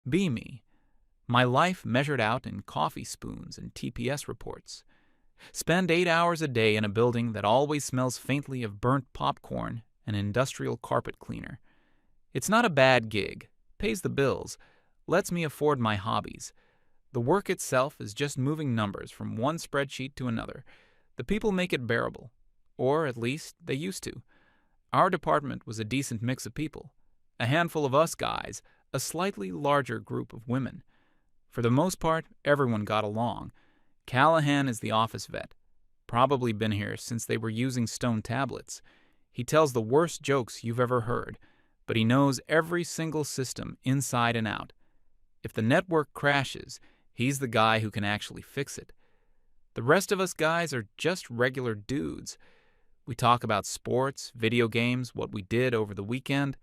Be me. My life measured out in coffee spoons and TPS reports. Spend 8 hours a day in a building that always smells faintly of burnt popcorn and industrial carpet cleaner. It's not a bad gig, pays the bills, lets me afford my hobbies. The work itself is just moving numbers from one spreadsheet to another. The people make it bearable, or at least they used to. Our department was a decent mix of people. A handful of us guys, a slightly larger group of women. For the most part, everyone got along. Callahan is the office vet. Probably been here since they were using stone tablets. He tells the worst jokes you've ever heard, but he knows every single system inside and out. If the network crashes, he's the guy who can actually fix it. The rest of us guys are just regular dudes. We talk about sports, video games, what we did over the weekend,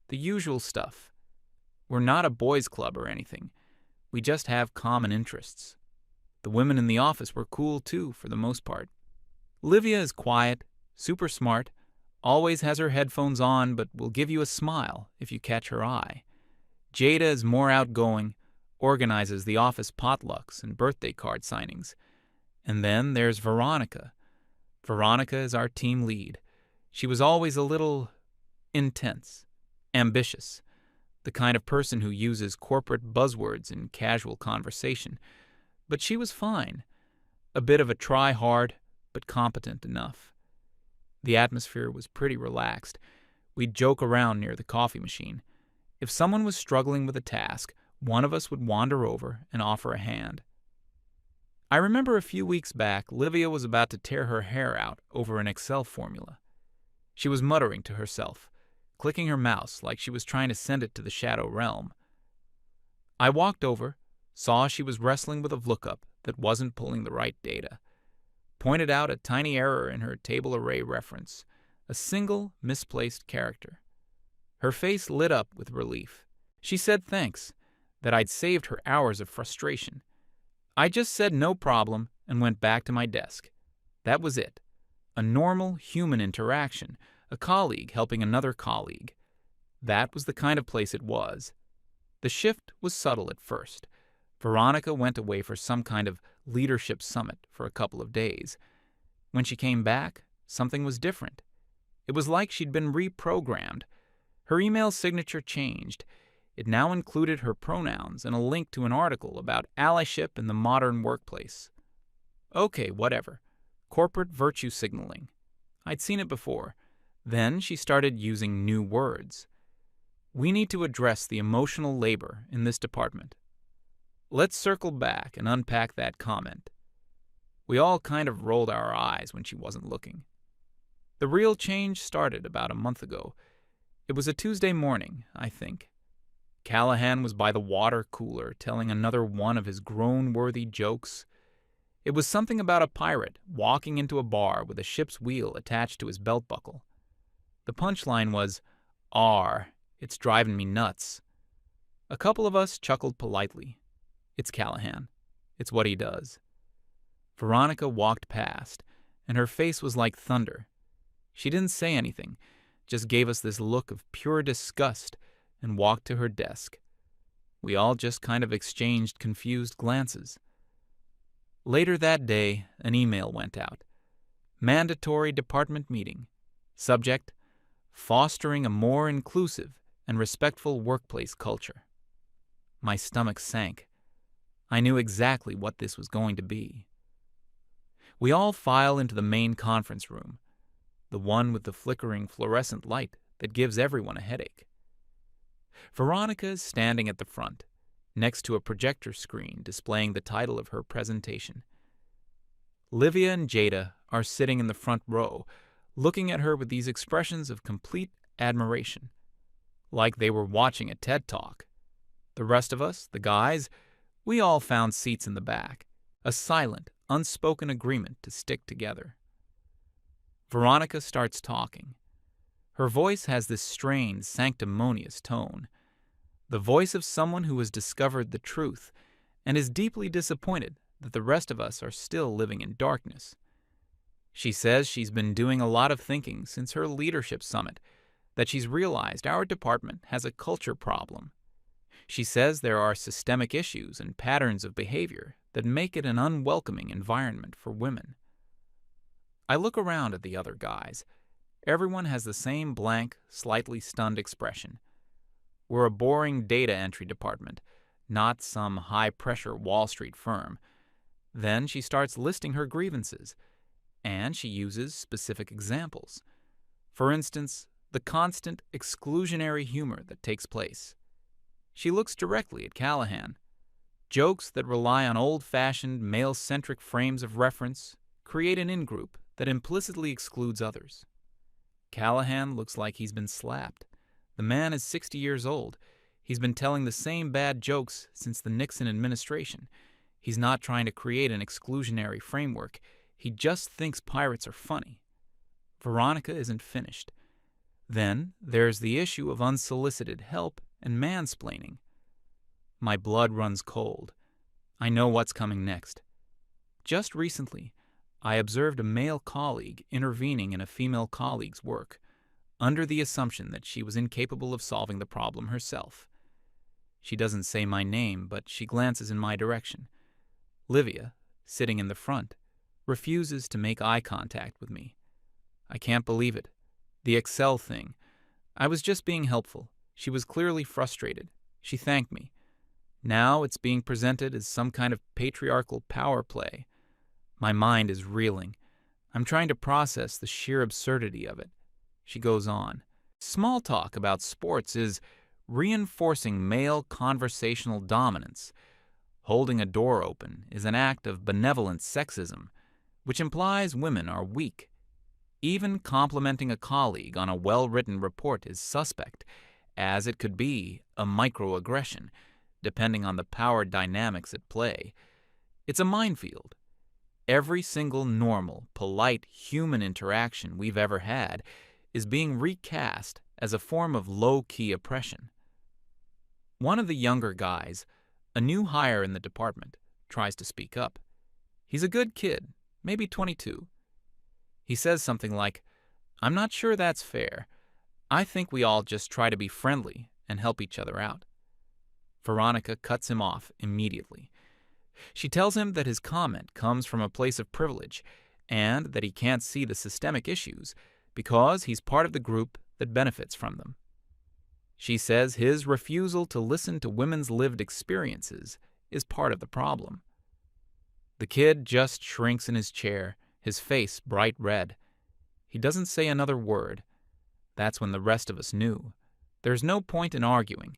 the usual stuff. We're not a boys' club or anything. We just have common interests. The women in the office were cool too, for the most part. Livia is quiet, super smart, always has her headphones on but will give you a smile if you catch her eye. Jada is more outgoing, organizes the office potlucks and birthday card signings. And then there's Veronica. Veronica is our team lead. She was always a little intense, ambitious, the kind of person who uses corporate buzzwords in casual conversation. But she was fine. A bit of a try-hard, but competent enough. The atmosphere was pretty relaxed. We'd joke around near the coffee machine. If someone was struggling with a task, one of us would wander over and offer a hand. I remember a few weeks back, Livia was about to tear her hair out over an Excel formula. She was muttering to herself, clicking her mouse like she was trying to send it to the shadow realm. I walked over, saw she was wrestling with a lookup that wasn't pulling the right data, pointed out a tiny error in her table array reference, a single misplaced character. Her face lit up with relief. She said thanks, that I'd saved her hours of frustration. I just said no problem and went back to my desk. That was it. A normal human interaction, a colleague helping another colleague. That was the kind of place it was. The shift was subtle at first. Veronica went away for some kind of leadership summit for a couple of days. When she came back, something was different. It was like she'd been reprogrammed. Her email signature changed. It now included her pronouns and a link to an article about allyship in the modern workplace. Okay, whatever. Corporate virtue signaling. I'd seen it before. Then she started using new words. We need to address the emotional labor in this department. Let's circle back and unpack that comment. We all kind of rolled our eyes when she wasn't looking. The real change started about a month ago. It was a Tuesday morning, I think. Callahan was by the water cooler telling another one of his groan-worthy jokes. It was something about a pirate walking into a bar with a ship's wheel attached to his belt buckle. The punchline was, "Arr, it's driving me nuts." A couple of us chuckled politely. It's Callahan. It's what he does. Veronica walked past, and her face was like thunder. She didn't say anything, just gave us this look of pure disgust and walked to her desk. We all just kind of exchanged confused glances. Later that day, an email went out. Mandatory department meeting. Subject: fostering a more inclusive and respectful workplace culture. My stomach sank. I knew exactly what this was going to be. We all file into the main conference room, the one with the flickering fluorescent light that gives everyone a headache. Veronica is standing at the front, next to a projector screen displaying the title of her presentation. Livia and Jada are sitting in the front row, looking at her with these expressions of complete admiration, like they were watching a TED Talk. The rest of us, the guys, we all found seats in the back, a silent, unspoken agreement to stick together. Veronica starts talking. Her voice has this strained, sanctimonious tone, the voice of someone who has discovered the truth and is deeply disappointed that the rest of us are still living in darkness. She says she's been doing a lot of thinking since her leadership summit, that she's realized our department has a culture problem. She says there are systemic issues and patterns of behavior that make it an unwelcoming environment for women. I look around at the other guys. Everyone has the same blank, slightly stunned expression. We're a boring data entry department, not some high-pressure Wall Street firm. Then she starts listing her grievances, and she uses specific examples. For instance, the constant exclusionary humor that takes place. She looks directly at Callahan. Jokes that rely on old-fashioned, male-centric frames of reference create an in-group that implicitly excludes others. Callahan looks like he's been slapped. The man is 60 years old. He's been telling the same bad jokes since the Nixon administration. He's not trying to create an exclusionary framework. He just thinks pirates are funny. Veronica isn't finished. Then there's the issue of unsolicited help and mansplaining. My blood runs cold. I know what's coming next. Just recently, I observed a male colleague intervening in a female colleague's work, under the assumption that she was incapable of solving the problem herself. She doesn't say my name, but she glances in my direction. Livia, sitting in the front, refuses to make eye contact with me. I can't believe it. The Excel thing. I was just being helpful. She was clearly frustrated. She thanked me. Now it's being presented as some kind of patriarchal power play. My mind is reeling. I'm trying to process the sheer absurdity of it. She goes on. Small talk about sports is reinforcing male conversational dominance. Holding a door open is an act of benevolent sexism, which implies women are weak. Even complimenting a colleague on a well-written report is suspect, as it could be a microaggression, depending on the power dynamics at play. It's a minefield. Every single normal, polite human interaction we've ever had is being recast as a form of low-key oppression. One of the younger guys, a new hire in the department, tries to speak up. He's a good kid, maybe 22. He says something like, "I'm not sure that's fair. I think we all just try to be friendly and help each other out." Veronica cuts him off immediately. She tells him that his comment comes from a place of privilege and that he can't see the systemic issues because he's part of the group that benefits from them. She says his refusal to listen to women's lived experiences is part of the problem. The kid just shrinks in his chair, his face bright red. He doesn't say another word. That's when the rest of us knew. There's no point in arguing.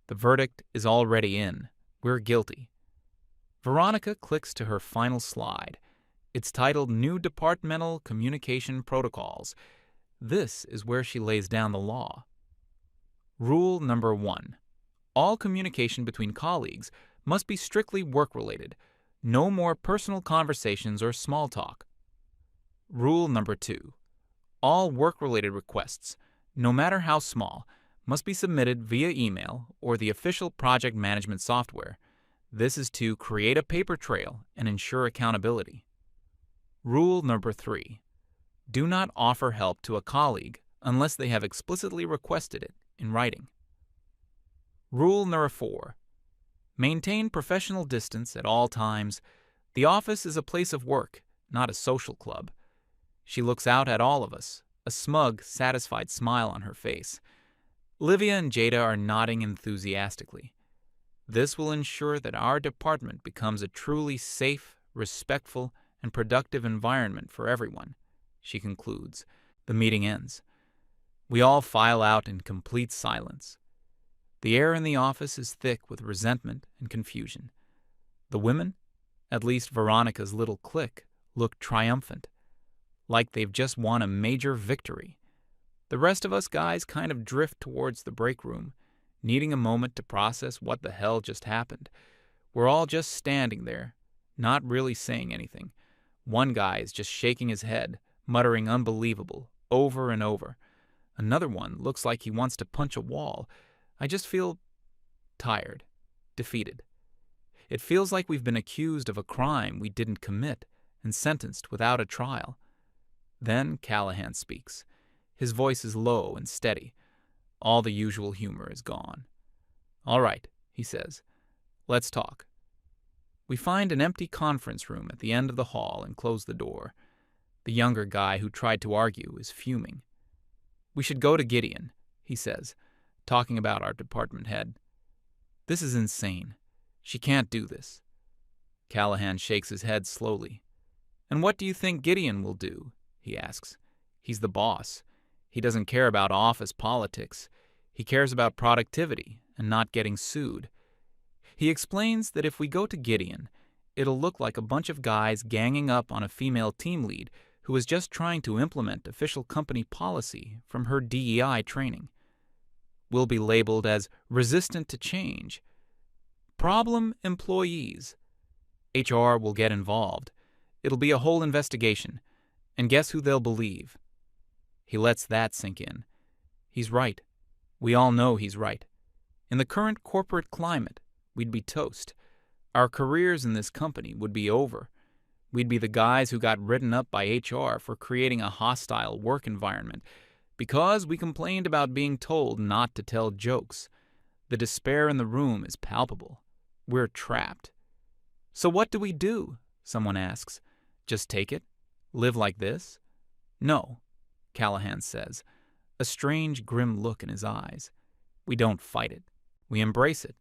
The verdict is already in. We're guilty. Veronica clicks to her final slide. It's titled New Departmental Communication Protocols. This is where she lays down the law. Rule number 1. All communication between colleagues must be strictly work-related. No more personal conversations or small talk. Rule number 2. All work-related requests, no matter how small, must be submitted via email or the official project management software. This is to create a paper trail and ensure accountability. Rule number 3. Do not offer help to a colleague unless they have explicitly requested it in writing. Rule number 4. Maintain professional distance at all times. The office is a place of work, not a social club. She looks out at all of us, a smug, satisfied smile on her face. Livia and Jada are nodding enthusiastically. This will ensure that our department becomes a truly safe, respectful, and productive environment for everyone, she concludes. The meeting ends. We all file out in complete silence. The air in the office is thick with resentment and confusion. The women, at least Veronica's little clique, look triumphant, like they've just won a major victory. The rest of us guys kind of drift towards the break room, needing a moment to process what the hell just happened. We're all just standing there, not really saying anything. One guy is just shaking his head, muttering unbelievable, over and over. Another one looks like he wants to punch a wall. I just feel tired, defeated. It feels like we've been accused of a crime we didn't commit and sentenced without a trial. Then Callahan speaks. His voice is low and steady. All the usual humor is gone. "All right," he says. "Let's talk." We find an empty conference room at the end of the hall and close the door. The younger guy who tried to argue is fuming. "We should go to Gideon," he says, talking about our department head. "This is insane. She can't do this." Callahan shakes his head slowly. "And what do you think Gideon will do?" he asks. "He's the boss. He doesn't care about office politics. He cares about productivity and not getting sued." He explains that if we go to Gideon, it'll look like a bunch of guys ganging up on a female team lead who is just trying to implement official company policy from her DEI training. We'll be labeled as resistant to change. Problem employees. HR will get involved. It'll be a whole investigation. And guess who they'll believe? He lets that sink in. He's right. We all know he's right. In the current corporate climate, we'd be toast. Our careers in this company would be over. We'd be the guys who got written up by HR for creating a hostile work environment because we complained about being told not to tell jokes. The despair in the room is palpable. We're trapped. "So what do? Someone asks. "Just take it? Live like this?" "No," Callahan says, a strange, grim look in his eyes. "We don't fight it. We embrace it."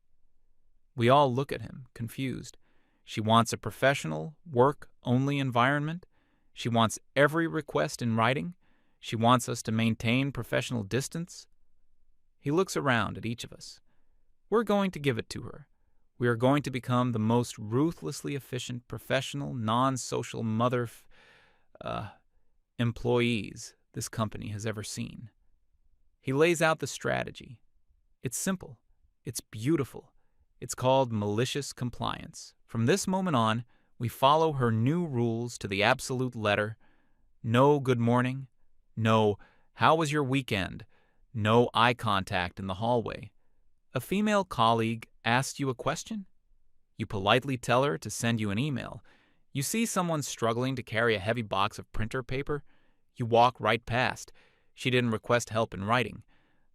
We all look at him, confused. She wants a professional, work-only environment. She wants every request in writing. She wants us to maintain professional distance. He looks around at each of us. We're going to give it to her. We are going to become the most ruthlessly efficient, professional, non-social employees this company has ever seen. He lays out the strategy. It's simple. It's beautiful. It's called malicious compliance. From this moment on, we follow her new rules to the absolute letter. No good morning. No, how was your weekend? No eye contact in the hallway. A female colleague asks you a question? You politely tell her to send you an email. You see someone struggling to carry a heavy box of printer paper? You walk right past. She didn't request help in writing.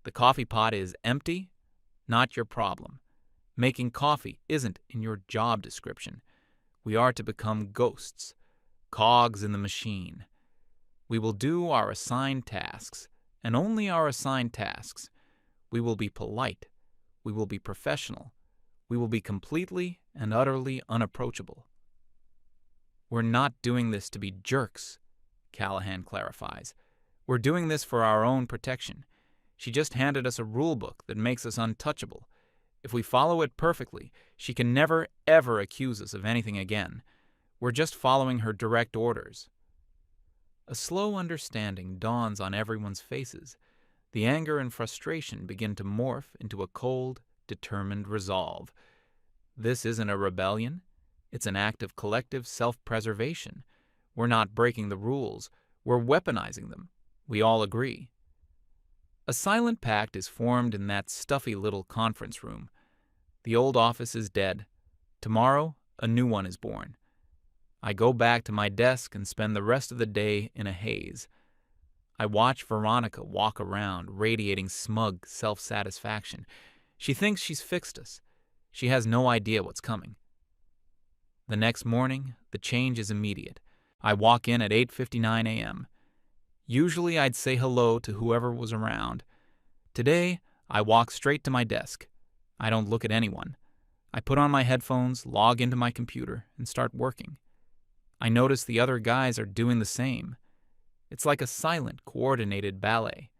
The coffee pot is empty? Not your problem. Making coffee isn't in your job description. We are to become ghosts, cogs in the machine. We will do our assigned tasks, and only our assigned tasks. We will be polite. We will be professional. We will be completely and utterly unapproachable. We're not doing this to be jerks, Callahan clarifies. We're doing this for our own protection. She just handed us a rule book that makes us untouchable. If we follow it perfectly, she can never, ever accuse us of anything again. We're just following her direct orders. A slow understanding dawns on everyone's faces. The anger and frustration begin to morph into a cold, determined resolve. This isn't a rebellion. It's an act of collective self-preservation. We're not breaking the rules. We're weaponizing them. We all agree. A silent pact is formed in that stuffy little conference room. The old office is dead. Tomorrow, a new one is born. I go back to my desk and spend the rest of the day in a haze. I watch Veronica walk around, radiating smug self-satisfaction. She thinks she's fixed us. She has no idea what's coming. The next morning, the change is immediate. I walk in at 8:59 a.m. Usually I'd say hello to whoever was around. Today, I walk straight to my desk. I don't look at anyone. I put on my headphones, log into my computer, and start working. I notice the other guys are doing the same. It's like a silent, coordinated ballet.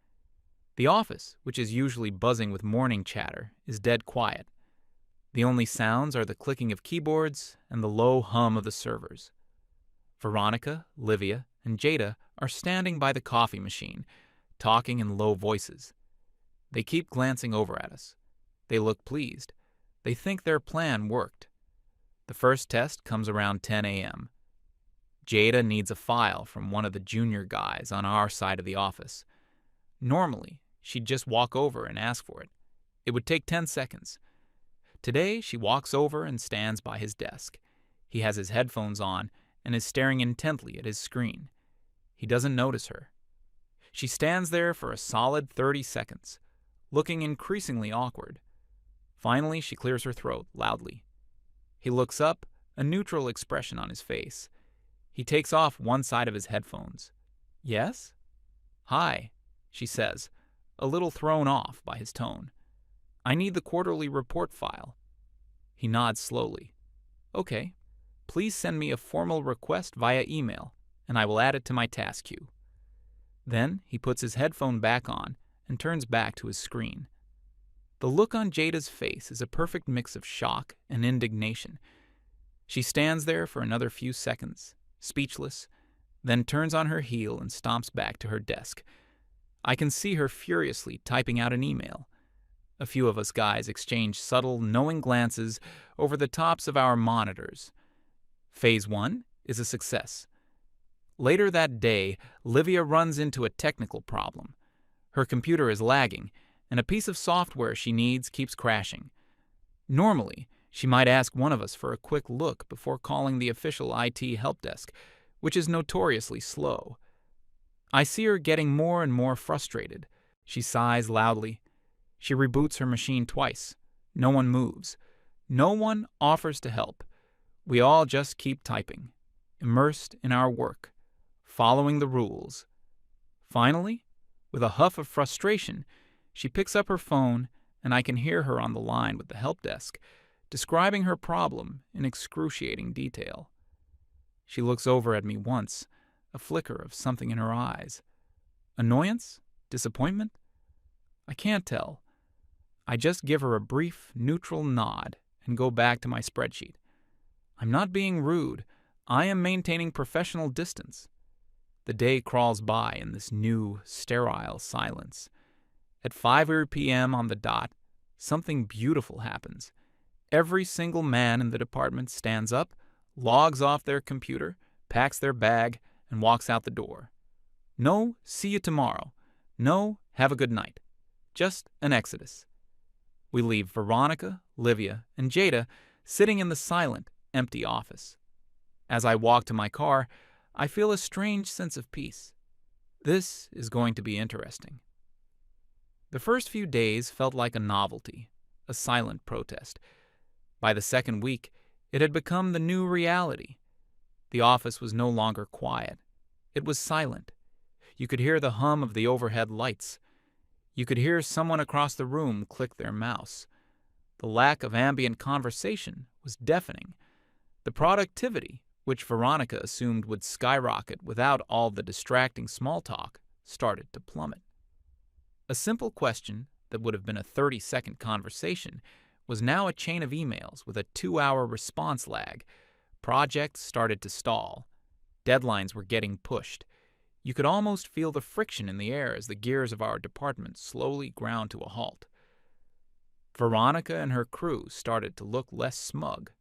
The office, which is usually buzzing with morning chatter, is dead quiet. The only sounds are the clicking of keyboards and the low hum of the servers. Veronica, Livia, and Jada are standing by the coffee machine, talking in low voices. They keep glancing over at us. They look pleased. They think their plan worked. The first test comes around 10 a.m. Jada needs a file from one of the junior guys on our side of the office. Normally, she'd just walk over and ask for it. It would take 10 seconds. Today, she walks over and stands by his desk. He has his headphones on and is staring intently at his screen. He doesn't notice her. She stands there for a solid 30 seconds, looking increasingly awkward. Finally, she clears her throat loudly. He looks up, a neutral expression on his face. He takes off one side of his headphones. Yes? Hi, she says, a little thrown off by his tone. I need the quarterly report file. He nods slowly. Okay. Please send me a formal request via email, and I will add it to my task queue. Then he puts his headphone back on and turns back to his screen. The look on Jada's face is a perfect mix of shock and indignation. She stands there for another few seconds, speechless, then turns on her heel and stomps back to her desk. I can see her furiously typing out an email. A few of us guys exchange subtle, knowing glances over the tops of our monitors. Phase 1 is a success. Later that day, Livia runs into a technical problem. Her computer is lagging, and a piece of software she needs keeps crashing. Normally, she might ask one of us for a quick look before calling the official IT help desk, which is notoriously slow. I see her getting more and more frustrated. She sighs loudly. She reboots her machine twice. No one moves. No one offers to help. We all just keep typing, immersed in our work, following the rules. Finally, with a huff of frustration, she picks up her phone, and I can hear her on the line with the help desk, describing her problem in excruciating detail. She looks over at me once, a flicker of something in her eyes. Annoyance? Disappointment? I can't tell. I just give her a brief, neutral nod and go back to my spreadsheet. I'm not being rude. I am maintaining professional distance. The day crawls by in this new, sterile silence. At 5 p.m. on the dot, something beautiful happens. Every single man in the department stands up, logs off their computer, packs their bag, and walks out the door. No, see you tomorrow. No, have a good night. Just an exodus. We leave Veronica, Livia, and Jada sitting in the silent, empty office. As I walk to my car, I feel a strange sense of peace. This is going to be interesting. The first few days felt like a novelty, a silent protest. By the second week, it had become the new reality. The office was no longer quiet. It was silent. You could hear the hum of the overhead lights. You could hear someone across the room click their mouse. The lack of ambient conversation was deafening. The productivity, which Veronica assumed would skyrocket without all the distracting small talk, started to plummet. A simple question that would have been a 30-second conversation was now a chain of emails with a 2-hour response lag. Projects started to stall. Deadlines were getting pushed. You could almost feel the friction in the air as the gears of our department slowly ground to a halt. Veronica and her crew started to look less smug.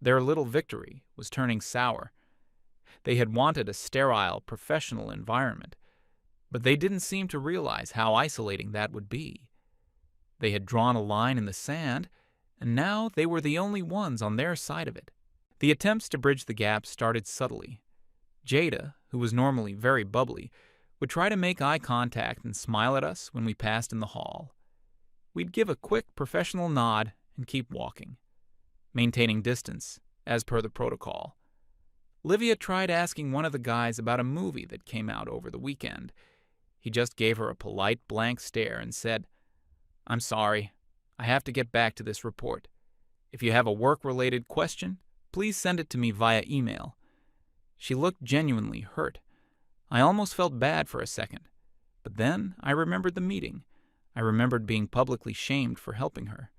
Their little victory was turning sour. They had wanted a sterile, professional environment, but they didn't seem to realize how isolating that would be. They had drawn a line in the sand, and now they were the only ones on their side of it. The attempts to bridge the gap started subtly. Jada, who was normally very bubbly, would try to make eye contact and smile at us when we passed in the hall. We'd give a quick professional nod and keep walking, maintaining distance, as per the protocol. Livia tried asking one of the guys about a movie that came out over the weekend. He just gave her a polite blank stare and said, "I'm sorry, I have to get back to this report. If you have a work-related question, please send it to me via email." She looked genuinely hurt. I almost felt bad for a second, but then I remembered the meeting. I remembered being publicly shamed for helping her.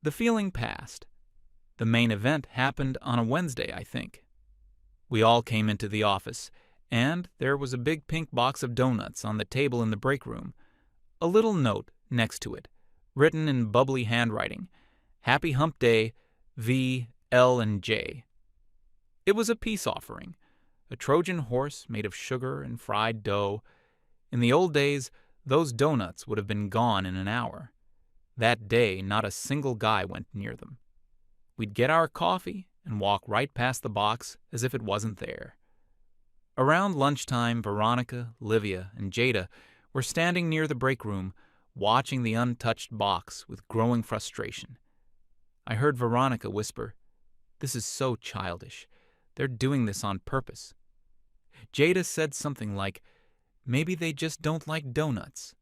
The feeling passed. The main event happened on a Wednesday, I think. We all came into the office, and there was a big pink box of donuts on the table in the break room. A little note next to it, written in bubbly handwriting, "Happy Hump Day, V, L, and J." It was a peace offering, a Trojan horse made of sugar and fried dough. In the old days, those donuts would have been gone in an hour. That day, not a single guy went near them. We'd get our coffee and walk right past the box as if it wasn't there. Around lunchtime, Veronica, Livia, and Jada were standing near the break room, watching the untouched box with growing frustration. I heard Veronica whisper, "This is so childish. They're doing this on purpose." Jada said something like, "Maybe they just don't like donuts."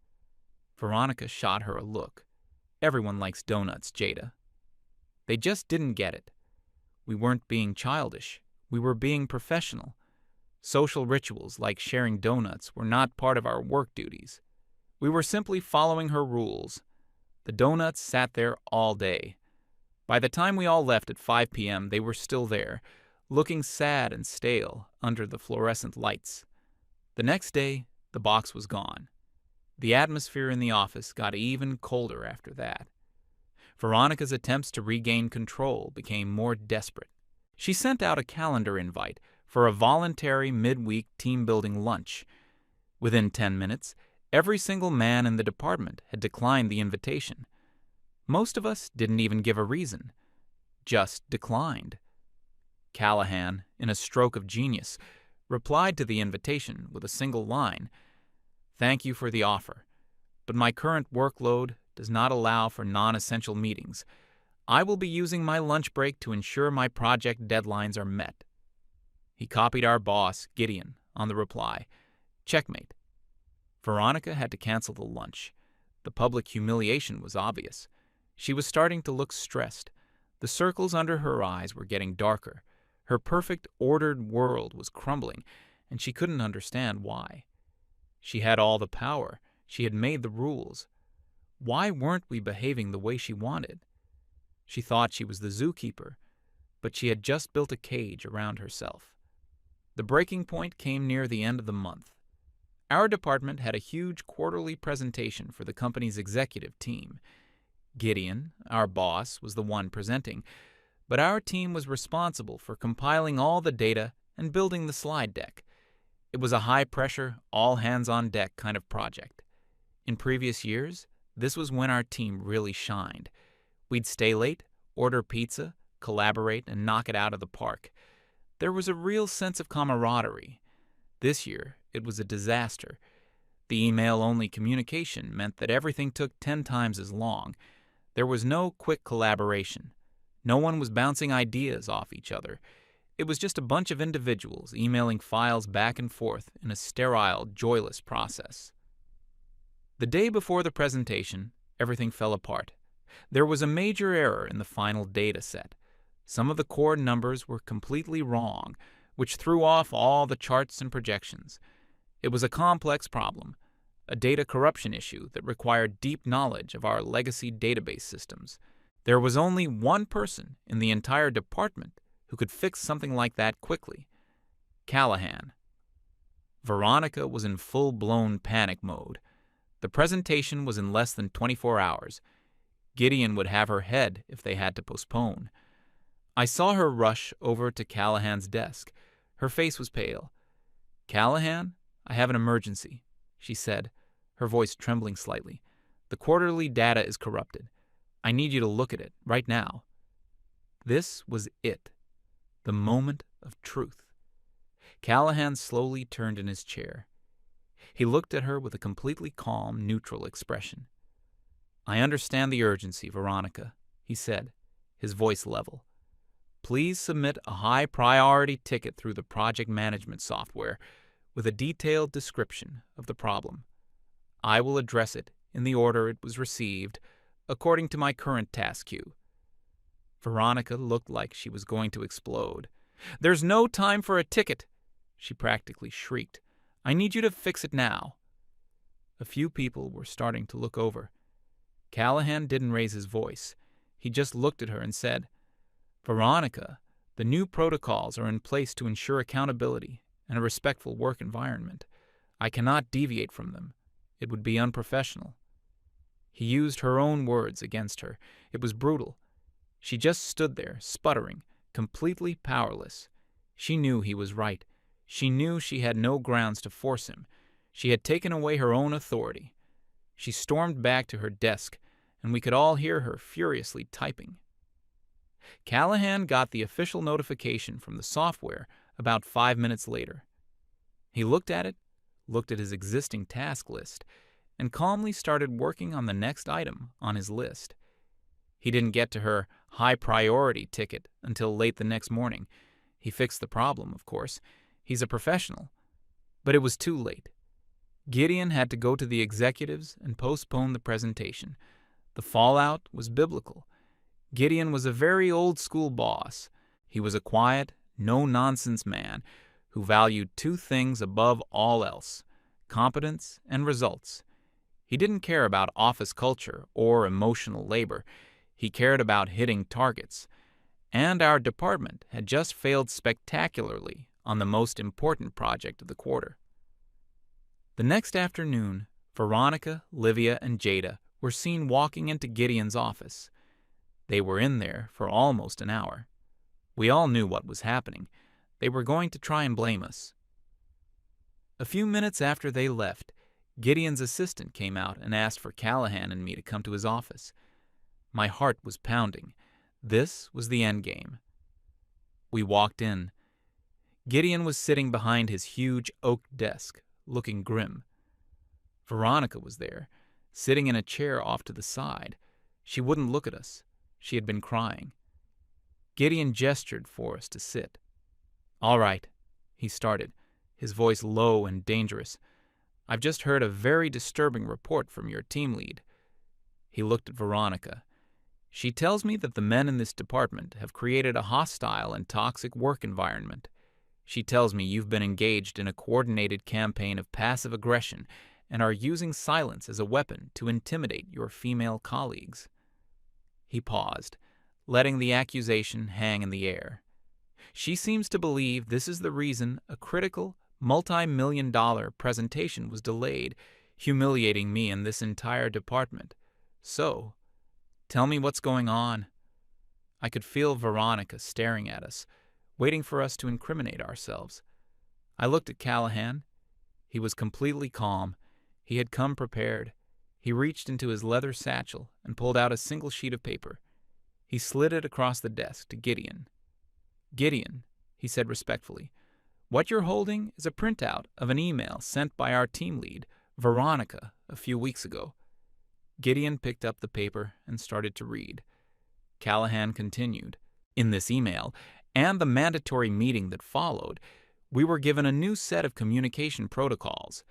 Veronica shot her a look. "Everyone likes donuts, Jada." They just didn't get it. We weren't being childish. We were being professional. Social rituals like sharing donuts were not part of our work duties. We were simply following her rules. The donuts sat there all day. By the time we all left at 5 p.m., they were still there, looking sad and stale under the fluorescent lights. The next day, the box was gone. The atmosphere in the office got even colder after that. Veronica's attempts to regain control became more desperate. She sent out a calendar invite for a voluntary midweek team-building lunch. Within 10 minutes, every single man in the department had declined the invitation. Most of us didn't even give a reason, just declined. Callahan, in a stroke of genius, replied to the invitation with a single line, "Thank you for the offer, but my current workload does not allow for non-essential meetings. I will be using my lunch break to ensure my project deadlines are met." He copied our boss, Gideon, on the reply. Checkmate. Veronica had to cancel the lunch. The public humiliation was obvious. She was starting to look stressed. The circles under her eyes were getting darker. Her perfect, ordered world was crumbling, and she couldn't understand why. She had all the power. She had made the rules. Why weren't we behaving the way she wanted? She thought she was the zookeeper, but she had just built a cage around herself. The breaking point came near the end of the month. Our department had a huge quarterly presentation for the company's executive team. Gideon, our boss, was the one presenting, but our team was responsible for compiling all the data and building the slide deck. It was a high-pressure, all-hands-on-deck kind of project. In previous years, this was when our team really shined. We'd stay late, order pizza, collaborate, and knock it out of the park. There was a real sense of camaraderie. This year, it was a disaster. The email-only communication meant that everything took 10 times as long. There was no quick collaboration. No one was bouncing ideas off each other. It was just a bunch of individuals emailing files back and forth in a sterile, joyless process. The day before the presentation, everything fell apart. There was a major error in the final data set. Some of the core numbers were completely wrong, which threw off all the charts and projections. It was a complex problem, a data corruption issue that required deep knowledge of our legacy database systems. There was only one person in the entire department who could fix something like that quickly: Callahan. Veronica was in full-blown panic mode. The presentation was in less than 24 hours. Gideon would have her head if they had to postpone. I saw her rush over to Callahan's desk. Her face was pale. "Callahan, I have an emergency," she said, her voice trembling slightly. "The quarterly data is corrupted. I need you to look at it right now." This was it, the moment of truth. Callahan slowly turned in his chair. He looked at her with a completely calm, neutral expression. "I understand the urgency, Veronica," he said, his voice level. "Please submit a high-priority ticket through the project management software with a detailed description of the problem. I will address it in the order it was received, according to my current task queue." Veronica looked like she was going to explode. "There's no time for a ticket," she practically shrieked. "I need you to fix it now." A few people were starting to look over. Callahan didn't raise his voice. He just looked at her and said, "Veronica, the new protocols are in place to ensure accountability and a respectful work environment. I cannot deviate from them. It would be unprofessional." He used her own words against her. It was brutal. She just stood there, sputtering, completely powerless. She knew he was right. She knew she had no grounds to force him. She had taken away her own authority. She stormed back to her desk, and we could all hear her furiously typing. Callahan got the official notification from the software about 5 minutes later. He looked at it, looked at his existing task list, and calmly started working on the next item on his list. He didn't get to her high-priority ticket until late the next morning. He fixed the problem, of course. He's a professional. But it was too late. Gideon had to go to the executives and postpone the presentation. The fallout was biblical. Gideon was a very old-school boss. He was a quiet, no-nonsense man who valued two things above all else: competence and results. He didn't care about office culture or emotional labor. He cared about hitting targets. And our department had just failed spectacularly on the most important project of the quarter. The next afternoon, Veronica, Livia, and Jada were seen walking into Gideon's office. They were in there for almost an hour. We all knew what was happening. They were going to try and blame us. A few minutes after they left, Gideon's assistant came out and asked for Callahan and me to come to his office. My heart was pounding. This was the end game. We walked in. Gideon was sitting behind his huge oak desk, looking grim. Veronica was there, sitting in a chair off to the side. She wouldn't look at us. She had been crying. Gideon gestured for us to sit. "All right," he started, his voice low and dangerous. "I've just heard a very disturbing report from your team lead." He looked at Veronica. "She tells me that the men in this department have created a hostile and toxic work environment. She tells me you've been engaged in a coordinated campaign of passive aggression and are using silence as a weapon to intimidate your female colleagues." He paused, letting the accusation hang in the air. "She seems to believe this is the reason a critical, multi-million-dollar presentation was delayed, humiliating me and this entire department. So, tell me what's going on." I could feel Veronica staring at us, waiting for us to incriminate ourselves. I looked at Callahan. He was completely calm. He had come prepared. He reached into his leather satchel and pulled out a single sheet of paper. He slid it across the desk to Gideon. "Gideon," he said respectfully, "what you're holding is a printout of an email sent by our team lead, Veronica, a few weeks ago." Gideon picked up the paper and started to read. Callahan continued. "In this email, and the mandatory meeting that followed, we were given a new set of communication protocols.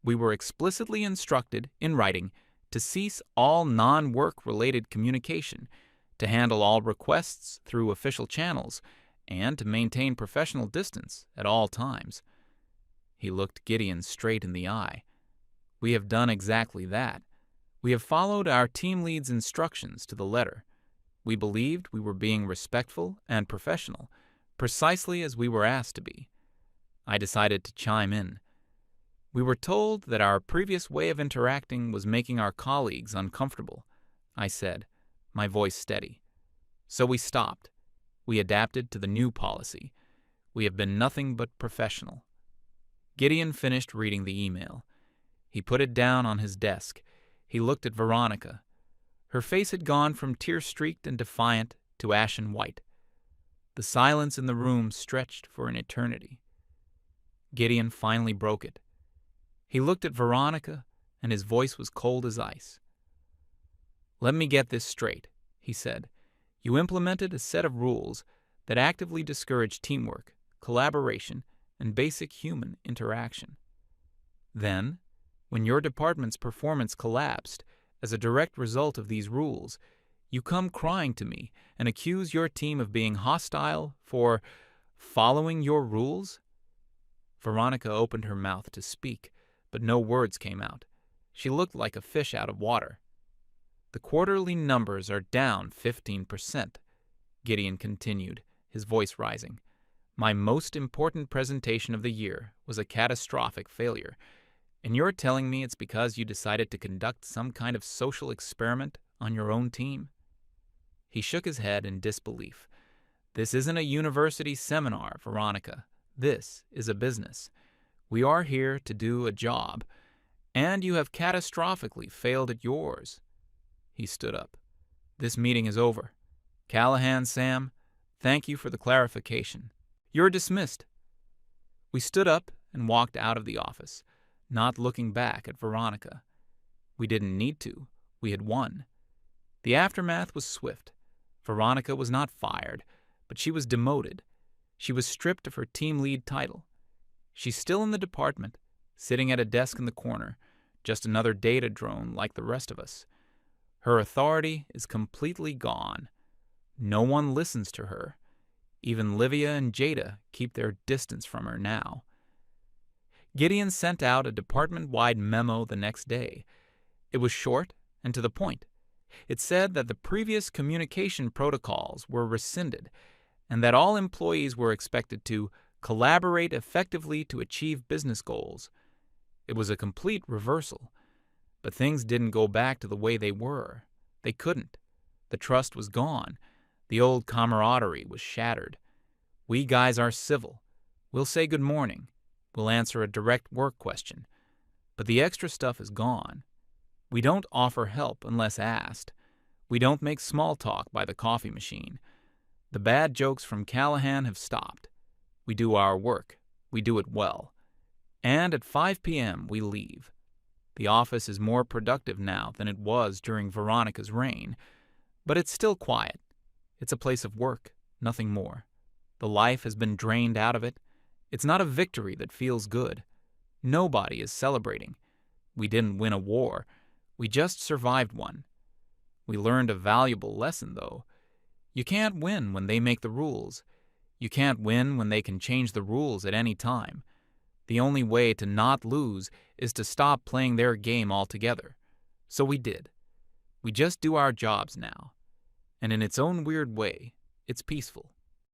We were explicitly instructed, in writing, to cease all non-work-related communication, to handle all requests through official channels, and to maintain professional distance at all times." He looked Gideon straight in the eye. "We have done exactly that. We have followed our team lead's instructions to the letter. We believed we were being respectful and professional, precisely as we were asked to be." I decided to chime in. "We were told that our previous way of interacting was making our colleagues uncomfortable," I said, my voice steady. "So we stopped. We adapted to the new policy. We have been nothing but professional." Gideon finished reading the email. He put it down on his desk. He looked at Veronica. Her face had gone from tear-streaked and defiant to ashen white. The silence in the room stretched for an eternity. Gideon finally broke it. He looked at Veronica, and his voice was cold as ice. "Let me get this straight," he said. "You implemented a set of rules that actively discourage teamwork, collaboration, and basic human interaction. Then, when your department's performance collapsed as a direct result of these rules, you come crying to me and accuse your team of being hostile for following your rules?" Veronica opened her mouth to speak, but no words came out. She looked like a fish out of water. "The quarterly numbers are down 15%, Gideon continued, his voice rising. "My most important presentation of the year was a catastrophic failure, and you're telling me it's because you decided to conduct some kind of social experiment on your own team?" He shook his head in disbelief. "This isn't a university seminar, Veronica. This is a business. We are here to do a job, and you have catastrophically failed at yours." He stood up. "This meeting is over. Callahan, Sam, thank you for the clarification. You're dismissed." We stood up and walked out of the office, not looking back at Veronica. We didn't need to. We had won. The aftermath was swift. Veronica was not fired, but she was demoted. She was stripped of her team lead title. She's still in the department, sitting at a desk in the corner, just another data drone like the rest of us. Her authority is completely gone. No one listens to her. Even Livia and Jada keep their distance from her now. Gideon sent out a department-wide memo the next day. It was short and to the point. It said that the previous communication protocols were rescinded and that all employees were expected to collaborate effectively to achieve business goals. It was a complete reversal. But things didn't go back to the way they were. They couldn't. The trust was gone. The old camaraderie was shattered. We guys are civil. We'll say good morning. We'll answer a direct work question. But the extra stuff is gone. We don't offer help unless asked. We don't make small talk by the coffee machine. The bad jokes from Callahan have stopped. We do our work. We do it well. And at 5 p.m. we leave. The office is more productive now than it was during Veronica's reign, but it's still quiet. It's a place of work, nothing more. The life has been drained out of it. It's not a victory that feels good. Nobody is celebrating. We didn't win a war. We just survived one. We learned a valuable lesson, though. You can't win when they make the rules. You can't win when they can change the rules at any time. The only way to not lose is to stop playing their game altogether. So we did. We just do our jobs now. And in its own weird way, it's peaceful.